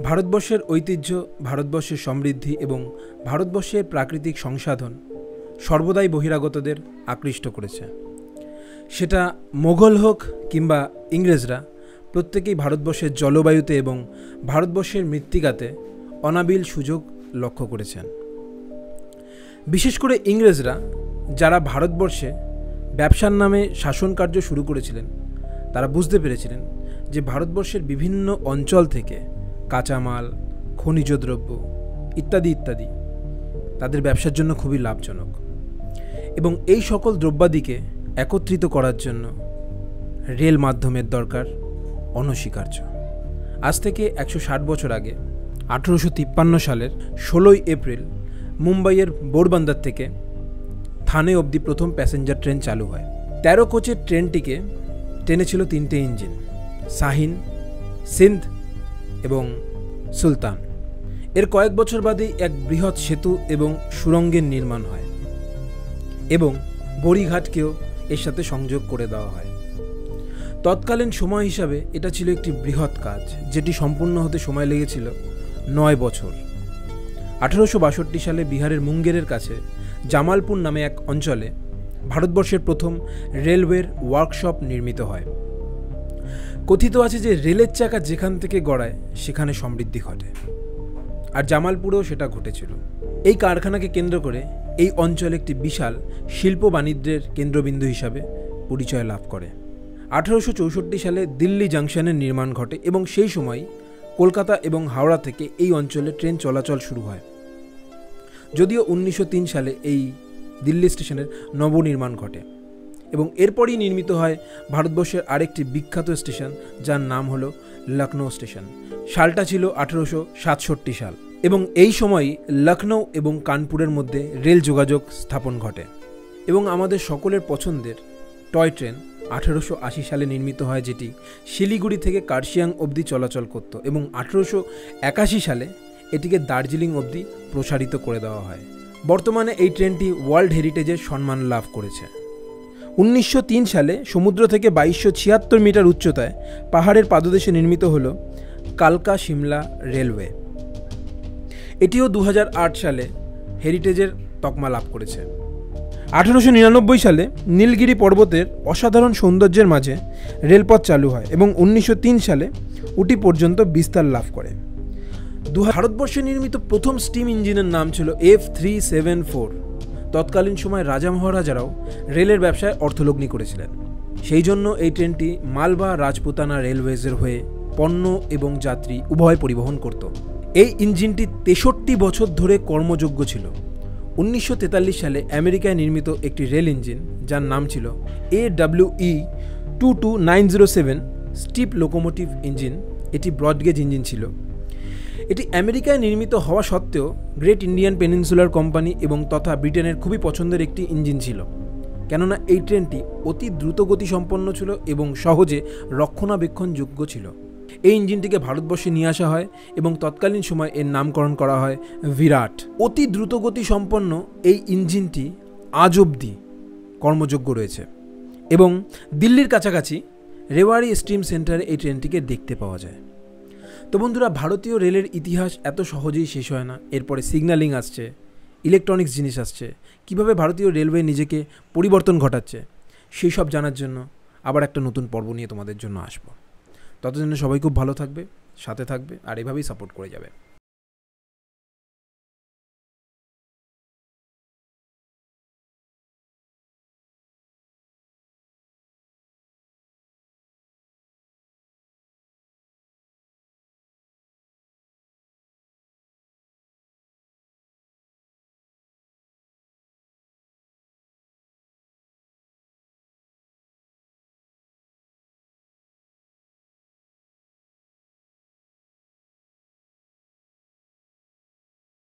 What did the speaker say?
ভারতবর্ষের ঐতিহ্য, ভারতবর্ষের সমৃদ্ধি এবং ভারতবর্ষের প্রাকৃতিক সংসাধন সর্বদাই বহিরাগতদের আকৃষ্ট করেছে। সেটা মোগল হোক কিংবা ইংরেজরা, প্রত্যেকেই ভারতবর্ষের জলবায়ুতে এবং ভারতবর্ষের মৃত্তিকাতে অনাবিল সুযোগ লক্ষ্য করেছেন। বিশেষ করে ইংরেজরা, যারা ভারতবর্ষে ব্যবসার নামে শাসনকার্য শুরু করেছিলেন, তারা বুঝতে পেরেছিলেন যে ভারতবর্ষের বিভিন্ন অঞ্চল থেকে কাঁচামাল, খনিজ দ্রব্য ইত্যাদি ইত্যাদি তাদের ব্যবসার জন্য খুবই লাভজনক, এবং এই সকল দ্রব্যাদিকে একত্রিত করার জন্য রেল মাধ্যমের দরকার অনস্বীকার্য। আজ থেকে ১৬০ বছর আগে ১৮৫৩ সালের ১৬ই এপ্রিল মুম্বাইয়ের বোরবান্দর থেকে থানে অবধি প্রথম প্যাসেঞ্জার ট্রেন চালু হয়। ১৩ কোচের ট্রেনটিকে টেনেছিল ৩টে ইঞ্জিন, শাহিন, সিন্ধ এবং সুলতান। এর কয়েক বছর বাদেই এক বৃহৎ সেতু এবং সুড়ঙ্গের নির্মাণ হয় এবং বড়িঘাটকেও এর সাথে সংযোগ করে দেওয়া হয়। তৎকালীন সময় হিসাবে এটা ছিল একটি বৃহৎ কাজ, যেটি সম্পূর্ণ হতে সময় লেগেছিল ৯ বছর। ১৮৬২ সালে বিহারের মুঙ্গেরের কাছে জামালপুর নামে এক অঞ্চলে ভারতবর্ষের প্রথম রেলওয়ের ওয়ার্কশপ নির্মিত হয়। কথিত আছে যে রেলের চাকা যেখান থেকে গড়ায় সেখানে সমৃদ্ধি ঘটে, আর জামালপুরেও সেটা ঘটেছিল। এই কারখানাকে কেন্দ্র করে এই অঞ্চল একটি বিশাল শিল্প বাণিজ্যের কেন্দ্রবিন্দু হিসাবে পরিচয় লাভ করে। ১৮৬৪ সালে দিল্লি জাংশনের নির্মাণ ঘটে এবং সেই সময় কলকাতা এবং হাওড়া থেকে এই অঞ্চলে ট্রেন চলাচল শুরু হয়। যদিও ১৯০৩ সালে এই দিল্লি স্টেশনের নবনির্মাণ ঘটে এবং এরপরই নির্মিত হয় ভারতবর্ষের আরেকটি বিখ্যাত স্টেশন, যার নাম হলো লখনৌ স্টেশন। সালটা ছিল ১৮৬৭ সাল এবং এই সময়ই লখনৌ এবং কানপুরের মধ্যে রেল যোগাযোগ স্থাপন ঘটে এবং আমাদের সকলের পছন্দের টয় ট্রেন ১৮৮০ সালে নির্মিত হয়, যেটি শিলিগুড়ি থেকে কার্শিয়াং অবধি চলাচল করত এবং ১৮৮১ সালে এটিকে দার্জিলিং অবধি প্রসারিত করে দেওয়া হয়। বর্তমানে এই ট্রেনটি ওয়ার্ল্ড হেরিটেজের সম্মান লাভ করেছে। ১৯০৩ সালে সমুদ্র থেকে ২২৭৬ মিটার উচ্চতায় পাহাড়ের পাদদেশে নির্মিত হল কালকা সিমলা রেলওয়ে। এটিও ২০০৮ সালে হেরিটেজের তকমা লাভ করেছে। ১৮৯৯ সালে নীলগিরি পর্বতের অসাধারণ সৌন্দর্যের মাঝে রেলপথ চালু হয় এবং ১৯০৩ সালে উটি পর্যন্ত বিস্তার লাভ করে। ভারতবর্ষে নির্মিত প্রথম স্টিম ইঞ্জিনের নাম ছিল F374। তৎকালীন সময় রাজা মহারাজারাও রেলের ব্যবসায় অর্থলগ্নি করেছিলেন। সেই জন্য এই ট্রেনটি মালবা রাজপুতানা রেলওয়েজের হয়ে পণ্য এবং যাত্রী উভয় পরিবহন করত। এই ইঞ্জিনটি ৬৩ বছর ধরে কর্মযোগ্য ছিল। ১৯৪৩ সালে আমেরিকায় নির্মিত একটি রেল ইঞ্জিন, যার নাম ছিল AWE 22907 স্টিপ লোকোমোটিভ ইঞ্জিন, এটি ব্রডগেজ ইঞ্জিন ছিল। এটি আমেরিকায় নির্মিত হওয়া সত্ত্বেও গ্রেট ইন্ডিয়ান পেনিনসুলার কোম্পানি এবং তথা ব্রিটেনের খুবই পছন্দের একটি ইঞ্জিন ছিল, কেননা এই ট্রেনটি অতি দ্রুতগতি সম্পন্ন ছিল এবং সহজে রক্ষণাবেক্ষণযোগ্য ছিল। এই ইঞ্জিনটিকে ভারতবর্ষে নিয়ে আসা হয় এবং তৎকালীন সময় এর নামকরণ করা হয় বিরাট। অতি দ্রুতগতি সম্পন্ন এই ইঞ্জিনটি আজ অবধি কর্মযোগ্য রয়েছে এবং দিল্লির কাছাকাছি রেওয়ারি স্টিম সেন্টারে এই ট্রেনটিকে দেখতে পাওয়া যায়। তো বন্ধুরা, ভারতীয় রেলের ইতিহাস এত সহজেই শেষ হয় না। এরপরে সিগন্যালিং আসছে, ইলেকট্রনিক্স জিনিস আসছে, কিভাবে ভারতীয় রেলওয়ে নিজেকে পরিবর্তন ঘটাচ্ছে, সেই সব জানার জন্য আবার একটা নতুন পর্ব নিয়ে তোমাদের জন্য আসবো। ততদিনে সবাই খুব ভালো থাকবে, সাথে থাকবে আর এভাবেই সাপোর্ট করে যাবে।